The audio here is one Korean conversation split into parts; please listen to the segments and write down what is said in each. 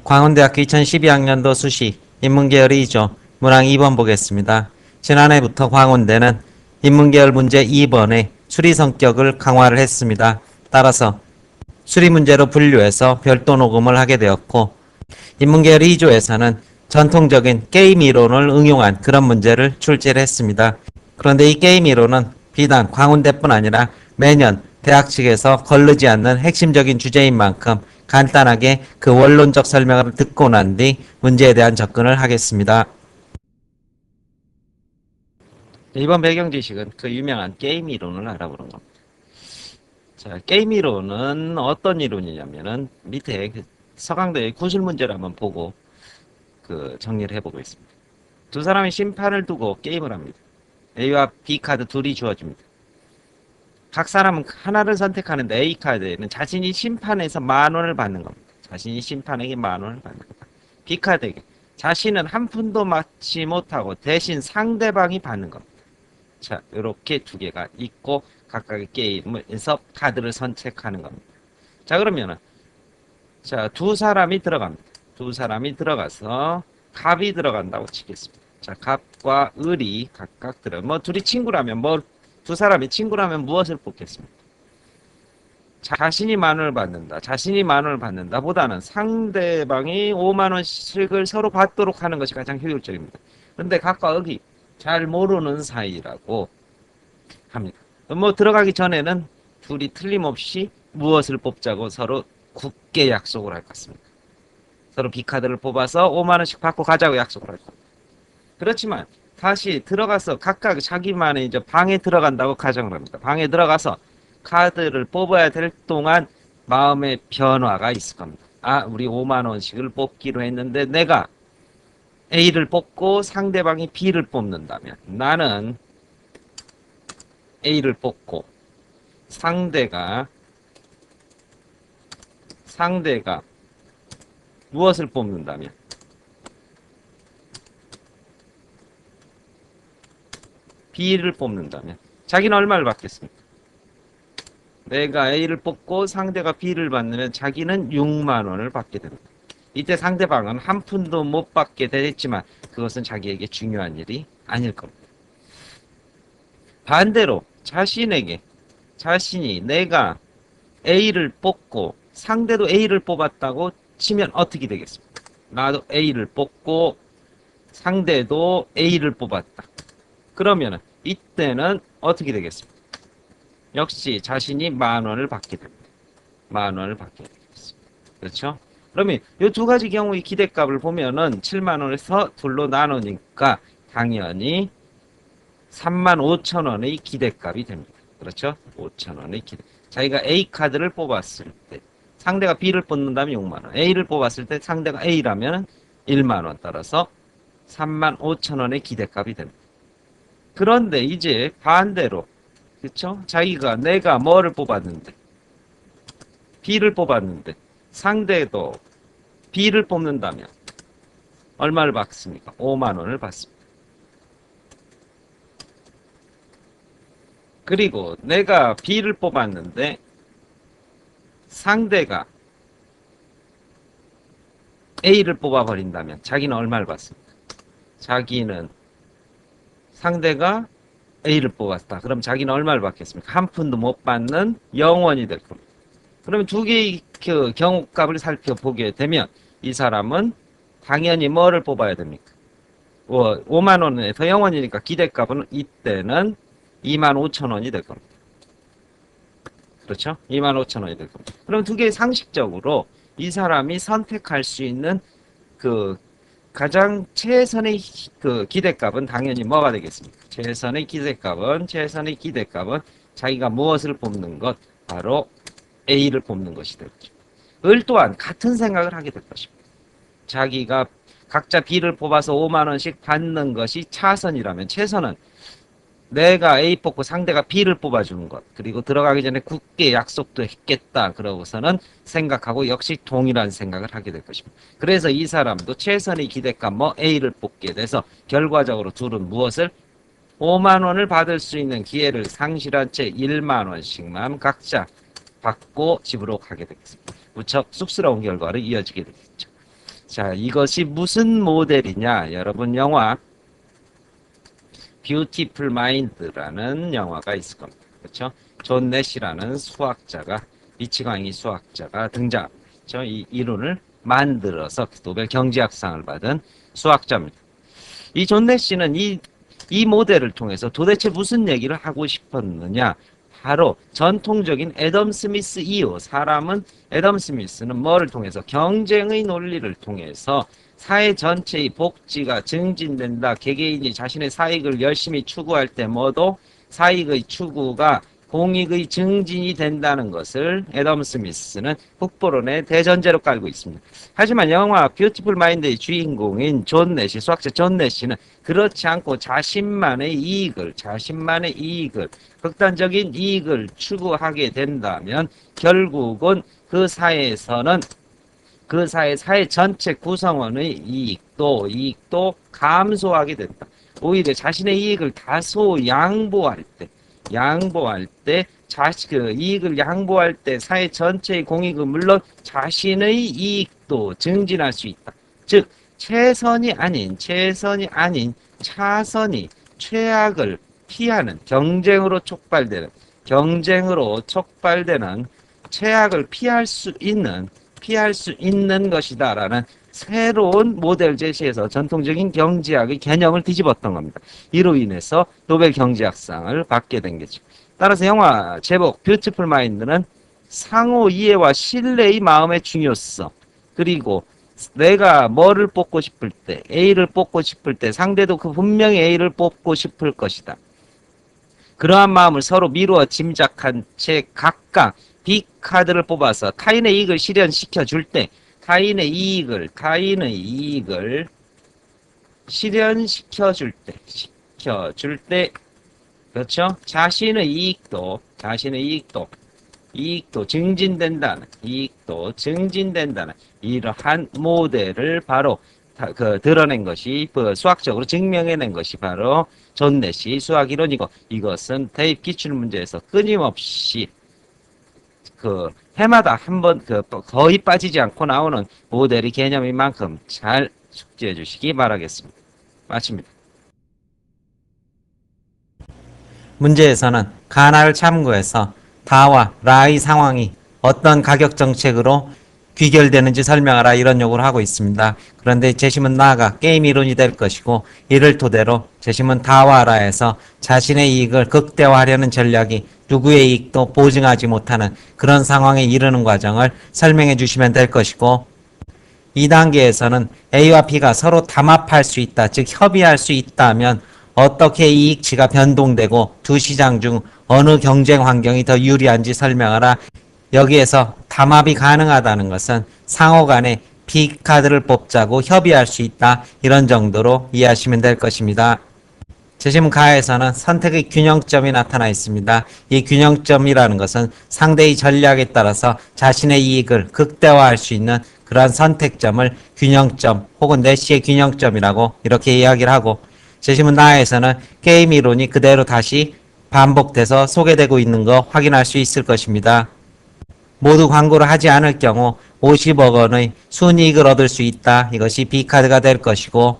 광운대학교 2012학년도 수시 인문계열 2조 문항 2번 보겠습니다. 지난해부터 광운대는 인문계열 문제 2번의 수리 성격을 강화를 했습니다. 따라서 수리 문제로 분류해서 별도 녹음을 하게 되었고, 인문계열 2조에서는 전통적인 게임 이론을 응용한 그런 문제를 출제를 했습니다. 그런데 이 게임 이론은 비단 광운대뿐 아니라 매년 대학 측에서 거르지 않는 핵심적인 주제인 만큼 간단하게 그 원론적 설명을 듣고 난 뒤 문제에 대한 접근을 하겠습니다. 이번 배경 지식은 그 유명한 게임 이론을 알아보는 겁니다. 자, 게임 이론은 어떤 이론이냐면은 밑에 그 서강대의 구술 문제를 한번 보고 그 정리를 해보고 있습니다. 두 사람이 심판을 두고 게임을 합니다. A와 B 카드 둘이 주어집니다. 각 사람은 하나를 선택하는데 A 카드에는 자신이 심판에서 10,000원을 받는 겁니다. 자신이 심판에게 10,000원을 받는 겁니다. B 카드에게 자신은 한 푼도 맞지 못하고 대신 상대방이 받는 겁니다. 자, 이렇게 두 개가 있고 각각의 게임에서 카드를 선택하는 겁니다. 자, 그러면은 자, 두 사람이 들어갑니다. 두 사람이 들어가서 갑이 들어간다고 치겠습니다. 자, 갑과 을이 각각 뭐 둘이 친구라면 두 사람이 친구라면 무엇을 뽑겠습니까? 자신이 10,000원을 받는다. 자신이 10,000원을 받는다 보다는 상대방이 50,000원씩을 서로 받도록 하는 것이 가장 효율적입니다. 그런데 갑과 을이 잘 모르는 사이라고 합니다. 뭐 들어가기 전에는 둘이 틀림없이 무엇을 뽑자고 서로 굳게 약속을 할 것 같습니다. 서로 B카드를 뽑아서 50,000원씩 받고 가자고 약속을 할 겁니다. 그렇지만 다시 들어가서 각각 자기만의 이제 방에 들어간다고 가정을 합니다. 방에 들어가서 카드를 뽑아야 될 동안 마음의 변화가 있을 겁니다. 아, 우리 50,000원씩을 뽑기로 했는데 내가 A를 뽑고 상대방이 B를 뽑는다면 나는 A를 뽑고 상대가 무엇을 뽑는다면 B를 뽑는다면 자기는 얼마를 받겠습니까? 내가 A를 뽑고 상대가 B를 받으면 자기는 60,000원을 받게 됩니다. 이때 상대방은 한 푼도 못 받게 되겠지만 그것은 자기에게 중요한 일이 아닐 겁니다. 반대로 자신이 내가 A를 뽑고 상대도 A를 뽑았다고 치면 어떻게 되겠습니까? 나도 A를 뽑고 상대도 A를 뽑았다. 그러면 이때는 어떻게 되겠습니까? 역시 자신이 10,000원을 받게 됩니다. 10,000원을 받게 되겠습니다. 그렇죠? 그러면 이 두 가지 경우의 기대값을 보면은 70,000원에서 둘로 나누니까 당연히 35,000원의 기대값이 됩니다. 그렇죠? 5,000원의 기대. 자기가 A 카드를 뽑았을 때 상대가 B를 뽑는다면 60,000원. A를 뽑았을 때 상대가 A라면 10,000원. 따라서 35,000원의 기대값이 됩니다. 그런데 이제 반대로 그렇죠? 내가 뭐를 뽑았는데 B를 뽑았는데 상대도 B를 뽑는다면 얼마를 받습니까? 50,000원을 받습니다. 그리고 내가 B를 뽑았는데 상대가 A를 뽑아버린다면 자기는 얼마를 받습니까? 상대가 A를 뽑았다. 그럼 자기는 얼마를 받겠습니까? 한 푼도 못 받는 0원이 될 겁니다. 그러면 두 개의 그 경우값을 살펴보게 되면 이 사람은 당연히 뭐를 뽑아야 됩니까? 50,000원에서 0원이니까 기대값은 이때는 25,000원이 될 겁니다. 그렇죠? 25,000원이 될 겁니다. 그럼 두 개 상식적으로 이 사람이 선택할 수 있는 그 가장 최선의 그 기대값은 당연히 뭐가 되겠습니까? 최선의 기대값은 자기가 무엇을 뽑는 것? 바로 A를 뽑는 것이 되겠죠. 을 또한 같은 생각을 하게 될 것입니다. 자기가 각자 B를 뽑아서 50,000원씩 받는 것이 차선이라면 최선은 내가 A 뽑고 상대가 B를 뽑아주는 것. 그리고 들어가기 전에 굳게 약속도 했겠다. 그러고서는 생각하고 역시 동일한 생각을 하게 될 것입니다. 그래서 이 사람도 최선의 기대값 A를 뽑게 돼서 결과적으로 둘은 무엇을? 50,000원을 받을 수 있는 기회를 상실한 채 10,000원씩만 각자 받고 집으로 가게 되겠습니다. 무척 쑥스러운 결과를 이어지게 되겠죠. 자, 이것이 무슨 모델이냐? 여러분 영화 뷰티풀 마인드라는 영화가 있을 겁니다. 그렇죠? 존 내시라는 수학자가 미치광이 수학자가 등장했죠. 이 이론을 만들어서 노벨 경제학상을 받은 수학자입니다. 이 존 내시는 이 모델을 통해서 도대체 무슨 얘기를 하고 싶었느냐? 바로 전통적인 애덤 스미스 이후 사람은 애덤 스미스는 뭐를 통해서 경쟁의 논리를 통해서 사회 전체의 복지가 증진된다. 개개인이 자신의 사익을 열심히 추구할 때 뭐도 사익의 추구가 공익의 증진이 된다는 것을 애덤 스미스는 국보론의 대전제로 깔고 있습니다. 하지만 영화 뷰티풀 마인드의 주인공인 존 내시, 수학자 존 내시는 그렇지 않고 자신만의 이익을, 극단적인 이익을 추구하게 된다면 결국은 그 사회에서는 그 사회 전체 구성원의 이익도 감소하게 된다. 오히려 자신의 이익을 다소 양보할 때, 그 이익을 양보할 때 사회 전체의 공익은 물론 자신의 이익도 증진할 수 있다. 즉, 최선이 아닌 차선이 최악을 피하는 경쟁으로 촉발되는 최악을 피할 수 있는 것이다라는 새로운 모델 제시에서 전통적인 경제학의 개념을 뒤집었던 겁니다. 이로 인해서 노벨 경제학상을 받게 된 거죠. 따라서 영화 제목 뷰티풀 마인드는 상호 이해와 신뢰의 마음의 중요성, 그리고 내가 뭐를 뽑고 싶을 때, A를 뽑고 싶을 때 상대도 그 분명히 A를 뽑고 싶을 것이다. 그러한 마음을 서로 미루어 짐작한 채 각각 B카드를 뽑아서 타인의 이익을 실현시켜 줄 때, 타인의 이익을 실현시켜 줄 때, 그렇죠? 자신의 이익도 증진된다는, 이러한 모델을 바로 드러낸 것이, 수학적으로 증명해낸 것이 바로 존 내시 수학 이론이고, 이것은 대입 기출문제에서 끊임없이 해마다 한번 거의 빠지지 않고 나오는 모델의 개념인 만큼 잘 숙지해 주시기 바라겠습니다. 마칩니다. 문제에서는 가나를 참고해서 다와 라의 상황이 어떤 가격 정책으로 귀결되는지 설명하라 이런 요구를 하고 있습니다. 그런데 재심은 나아가 게임 이론이 될 것이고, 이를 토대로 재심은 다와 라에서 자신의 이익을 극대화하려는 전략이 누구의 이익도 보증하지 못하는 그런 상황에 이르는 과정을 설명해 주시면 될 것이고, 2단계에서는 A와 B가 서로 담합할 수 있다, 즉 협의할 수 있다면 어떻게 이익치가 변동되고 두 시장 중 어느 경쟁 환경이 더 유리한지 설명하라. 여기에서 담합이 가능하다는 것은 상호 간에 B카드를 뽑자고 협의할 수 있다, 이런 정도로 이해하시면 될 것입니다. 재심 가에서는 선택의 균형점이 나타나 있습니다. 이 균형점이라는 것은 상대의 전략에 따라서 자신의 이익을 극대화할 수 있는 그러한 선택점을 균형점 혹은 내시의 균형점이라고 이렇게 이야기를 하고, 재심은 나에서는 게임 이론이 그대로 다시 반복돼서 소개되고 있는 거 확인할 수 있을 것입니다. 모두 광고를 하지 않을 경우 50억 원의 순이익을 얻을 수 있다. 이것이 B카드가 될 것이고,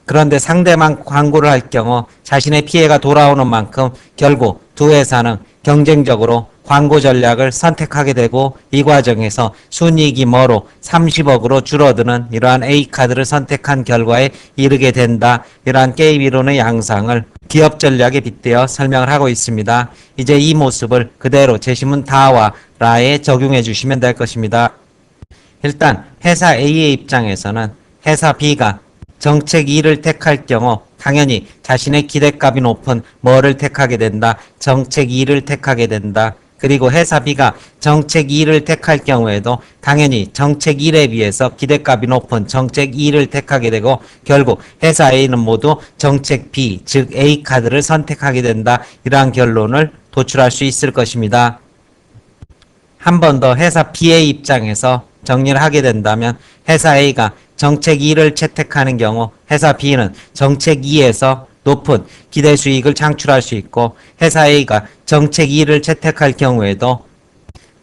그런데 상대만 광고를 할 경우 자신의 피해가 돌아오는 만큼 결국 두 회사는 경쟁적으로 광고 전략을 선택하게 되고, 이 과정에서 순이익이 뭐로 30억으로 줄어드는 이러한 A카드를 선택한 결과에 이르게 된다. 이러한 게임 이론의 양상을 기업 전략에 빗대어 설명을 하고 있습니다. 이제 이 모습을 그대로 재심문 다와 라에 적용해 주시면 될 것입니다. 일단 회사 A의 입장에서는 회사 B가 정책 2를 택할 경우 당연히 자신의 기대값이 높은 뭐를 택하게 된다? 정책 2를 택하게 된다. 그리고 회사 B가 정책 2를 택할 경우에도 당연히 정책 1에 비해서 기대값이 높은 정책 2를 택하게 되고, 결국 회사 A는 모두 정책 B, 즉 A카드를 선택하게 된다. 이러한 결론을 도출할 수 있을 것입니다. 한 번 더 회사 B의 입장에서 정리를 하게 된다면, 회사 A가 정책 2를 채택하는 경우 회사 B는 정책 2에서 높은 기대 수익을 창출할 수 있고, 회사 A가 정책 2를 채택할 경우에도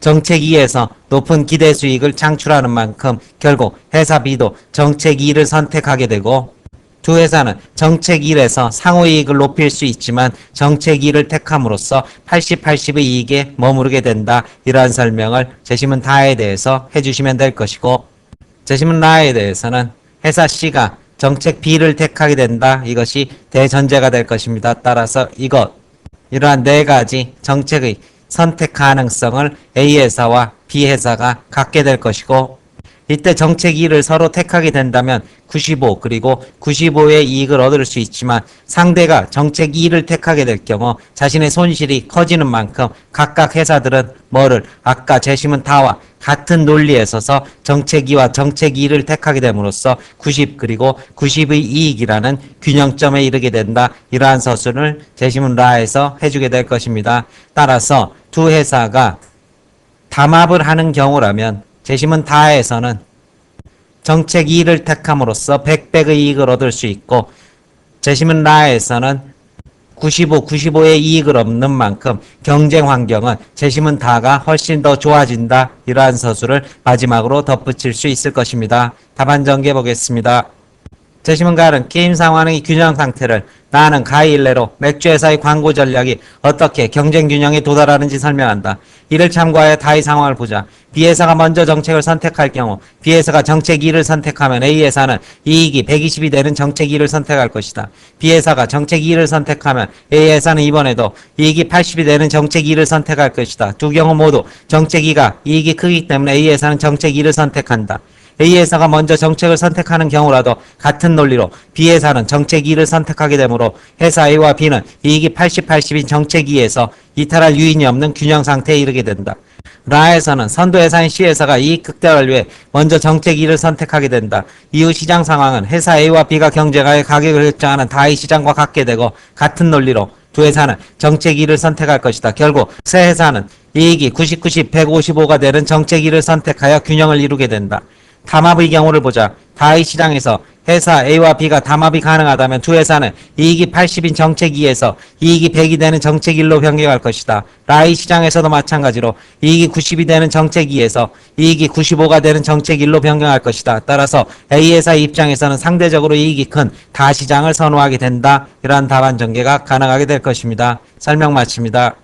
정책 2에서 높은 기대 수익을 창출하는 만큼 결국 회사 B도 정책 2를 선택하게 되고, 두 회사는 정책 1에서 상호이익을 높일 수 있지만 정책 2를 택함으로써 80-80의 이익에 머무르게 된다. 이러한 설명을 제시문 다에 대해서 해주시면 될 것이고, 제시문 라에 대해서는 회사 C가 정책 B를 택하게 된다. 이것이 대전제가 될 것입니다. 따라서 이러한 네 가지 정책의 선택 가능성을 A 회사와 B 회사가 갖게 될 것이고, 이때 정책 2를 서로 택하게 된다면 95 그리고 95의 이익을 얻을 수 있지만, 상대가 정책 2를 택하게 될 경우 자신의 손실이 커지는 만큼 각각 회사들은 뭐를 아까 제시문 다와 같은 논리에 서서 정책 2와 정책 2를 택하게 됨으로써 90 그리고 90의 이익이라는 균형점에 이르게 된다. 이러한 서술을 제시문 라에서 해주게 될 것입니다. 따라서 두 회사가 담합을 하는 경우라면 제시문 다에서는 정책 2를 택함으로써 100배의 이익을 얻을 수 있고, 제시문 라에서는 95, 95의 이익을 얻는 만큼 경쟁 환경은 제시문 다가 훨씬 더 좋아진다. 이러한 서술을 마지막으로 덧붙일 수 있을 것입니다. 답안 전개 보겠습니다. 제시문 가은 게임 상황의 균형 상태를 나는 가히 일례로 맥주회사의 광고 전략이 어떻게 경쟁 균형에 도달하는지 설명한다. 이를 참고하여 다의 상황을 보자. B회사가 먼저 정책을 선택할 경우 B회사가 정책 2를 선택하면 A회사는 이익이 120이 되는 정책 2를 선택할 것이다. B회사가 정책 2를 선택하면 A회사는 이번에도 이익이 80이 되는 정책 2를 선택할 것이다. 두 경우 모두 정책 2가 이익이 크기 때문에 A회사는 정책 2를 선택한다. A회사가 먼저 정책을 선택하는 경우라도 같은 논리로 B회사는 정책 2를 선택하게 되므로 회사 A와 B는 이익이 80-80인 정책 2에서 이탈할 유인이 없는 균형 상태에 이르게 된다. 라에서는 선도회사인 C회사가 이익 극대화를 위해 먼저 정책 2를 선택하게 된다. 이후 시장 상황은 회사 A와 B가 경쟁하여 가격을 결정하는 다의 시장과 같게 되고, 같은 논리로 두 회사는 정책 2를 선택할 것이다. 결국 세 회사는 이익이 90, 90, 155가 되는 정책 2를 선택하여 균형을 이루게 된다. 담합의 경우를 보자. 다의 시장에서 회사 A와 B가 담합이 가능하다면 두 회사는 이익이 80인 정책 2에서 이익이 100이 되는 정책 1로 변경할 것이다. 라의 시장에서도 마찬가지로 이익이 90이 되는 정책 2에서 이익이 95가 되는 정책 1로 변경할 것이다. 따라서 A회사의 입장에서는 상대적으로 이익이 큰 다 시장을 선호하게 된다. 이러한 답안 전개가 가능하게 될 것입니다. 설명 마칩니다.